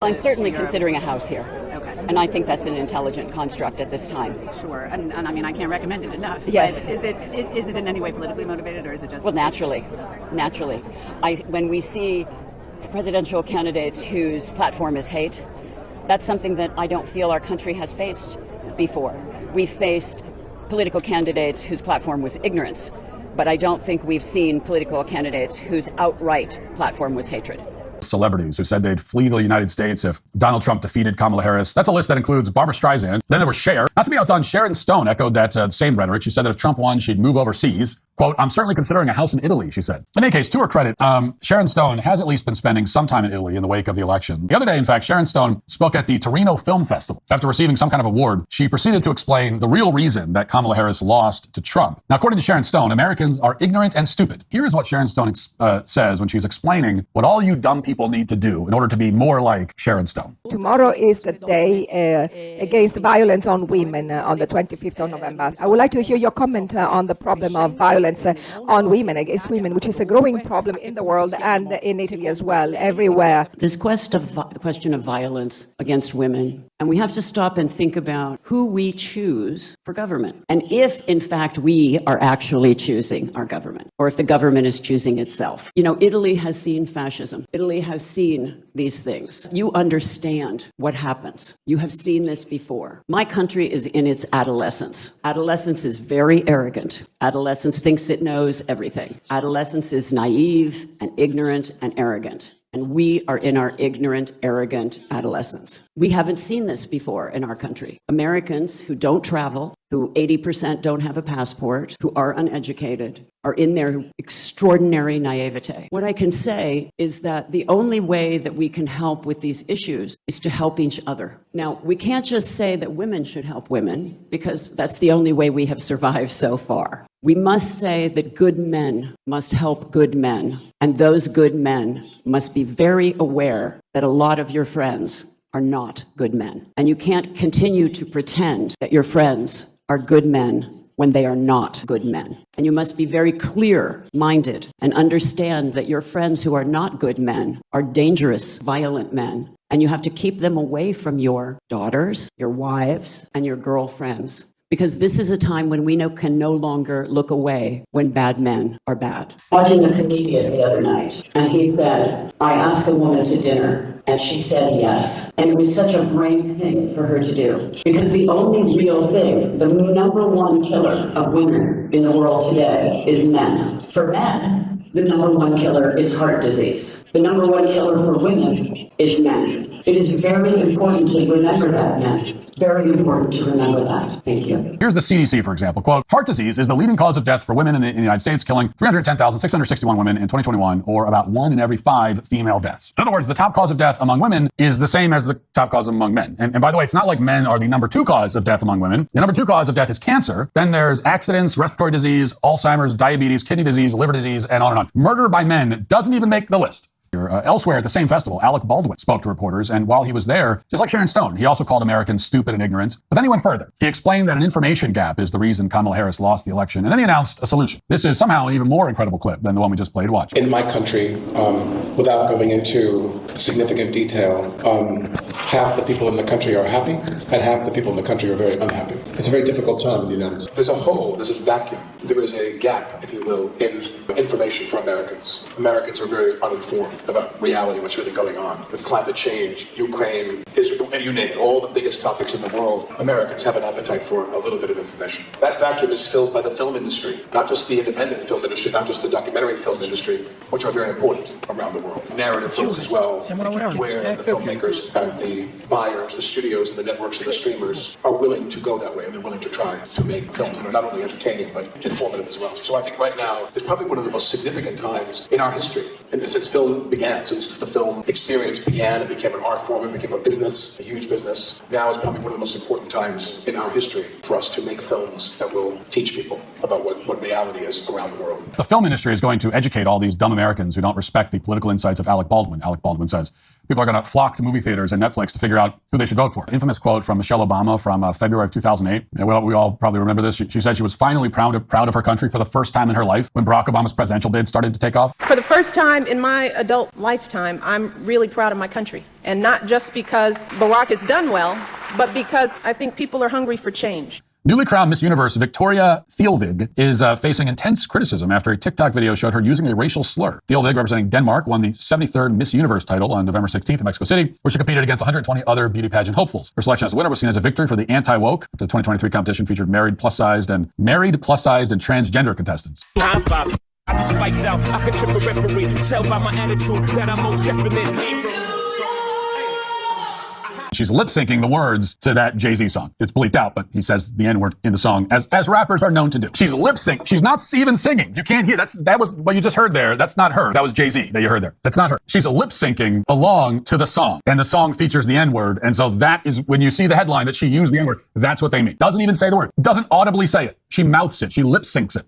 I'm certainly considering a house here. Okay. And I think that's an intelligent construct at this time. Sure. And I mean, I can't recommend it enough. Yes. But is it in any way politically motivated, or is it just... Well, naturally. When we see presidential candidates whose platform is hate, that's something that I don't feel our country has faced before. We've faced political candidates whose platform was ignorance, but I don't think we've seen political candidates whose outright platform was hatred. Celebrities who said they'd flee the United States if Donald Trump defeated Kamala Harris. That's a list that includes Barbara Streisand. Then there was Cher. Not to be outdone, Sharon Stone echoed that same rhetoric. She said that if Trump won, she'd move overseas. Quote, I'm certainly considering a house in Italy, she said. In any case, to her credit, Sharon Stone has at least been spending some time in Italy in the wake of the election. The other day, in fact, Sharon Stone spoke at the Torino Film Festival. After receiving some kind of award, she proceeded to explain the real reason that Kamala Harris lost to Trump. Now, according to Sharon Stone, Americans are ignorant and stupid. Here is what Sharon Stone says when she's explaining what all you dumb people need to do in order to be more like Sharon Stone. Tomorrow is the day against violence on women on the 25th of November. I would like to hear your comment on the problem of violence on women, against women, which is a growing problem in the world and in Italy as well, everywhere. This question of violence against women, and we have to stop and think about who we choose for government. And if, in fact, we are actually choosing our government, or if the government is choosing itself. You know, Italy has seen fascism. Italy has seen these things. You understand what happens. You have seen this before. My country is in its adolescence. Adolescence is very arrogant. Adolescence thinks it knows everything. Adolescence is naive and ignorant and arrogant. And we are in our ignorant, arrogant adolescence. We haven't seen this before in our country. Americans who don't travel, who 80% don't have a passport, who are uneducated, are in their extraordinary naivete. What I can say is that the only way that we can help with these issues is to help each other. Now, we can't just say that women should help women, because that's the only way we have survived so far. We must say that good men must help good men, and those good men must be very aware that a lot of your friends are not good men. And you can't continue to pretend that your friends are good men when they are not good men. And you must be very clear-minded and understand that your friends who are not good men are dangerous, violent men. And you have to keep them away from your daughters, your wives, and your girlfriends. Because this is a time when we can no longer look away when bad men are bad. Watching a comedian the other night, and he said, I asked a woman to dinner, and she said yes. And it was such a brave thing for her to do. Because the only real thing, the number one killer of women in the world today is men. For men, the number one killer is heart disease. The number one killer for women is men. It is very important to remember that, men. Very important to remember that. Thank you. Here's the CDC, for example. Quote, heart disease is the leading cause of death for women in the United States, killing 310,661 women in 2021, or about 1 in every 5 female deaths. In other words, the top cause of death among women is the same as the top cause among men. And by the way, it's not like men are the number 2 cause of death among women. The number 2 cause of death is cancer. Then there's accidents, respiratory disease, Alzheimer's, diabetes, kidney disease, liver disease, and on and on. Murder by men doesn't even make the list. Elsewhere at the same festival, Alec Baldwin spoke to reporters, and while he was there, just like Sharon Stone, he also called Americans stupid and ignorant. But then he went further. He explained that an information gap is the reason Kamala Harris lost the election, and then he announced a solution. This is somehow an even more incredible clip than the one we just played. Watch. In my country, without going into significant detail, half the people in the country are happy, and half the people in the country are very unhappy. It's a very difficult time in the United States. There's a hole, there's a vacuum, there is a gap, if you will, in information for Americans. Americans are very uninformed about reality, what's really going on with climate change, Ukraine, Israel, and you name it, all the biggest topics in the world. Americans have an appetite for a little bit of information. That vacuum is filled by the film industry, not just the independent film industry, not just the documentary film industry, which are very important around the world. Narrative films as well, where the filmmakers and the buyers, the studios and the networks and the streamers are willing to go that way, and they're willing to try to make films that are not only entertaining, but informative as well. So I think right now is probably one of the most significant times in our history, since film began, since the film experience began, it became an art form, it became a business, a huge business. Now is probably one of the most important times in our history for us to make films that will teach people about what reality is around the world. The film industry is going to educate all these dumb Americans who don't respect the political insights of Alec Baldwin. Alec Baldwin says, People are going to flock to movie theaters and Netflix to figure out who they should vote for. Infamous quote from Michelle Obama from February of 2008. Well, we all probably remember this. She said she was finally proud of her country for the first time in her life when Barack Obama's presidential bid started to take off. For the first time in my adult lifetime, I'm really proud of my country. And not just because Barack has done well, but because I think people are hungry for change. Newly crowned Miss Universe Victoria Thielvig is facing intense criticism after a TikTok video showed her using a racial slur. Thielvig, representing Denmark, won the 73rd Miss Universe title on November 16th in Mexico City, where she competed against 120 other beauty pageant hopefuls. Her selection as a winner was seen as a victory for the anti-woke. The 2023 competition featured married, plus-sized, and transgender contestants. I be spiked out, I could trip a referee. Tell by my attitude that I'm most definitely. She's lip-syncing the words to that Jay-Z song. It's bleeped out, but he says the N-word in the song, as rappers are known to do. She's lip-syncing. She's not even singing. You can't hear. That was what you just heard there. That's not her. That was Jay-Z that you heard there. That's not her. She's lip-syncing along to the song, and the song features the N-word, and so that is, when you see the headline that she used the N-word, that's what they mean. Doesn't even say the word. Doesn't audibly say it. She mouths it. She lip-syncs it.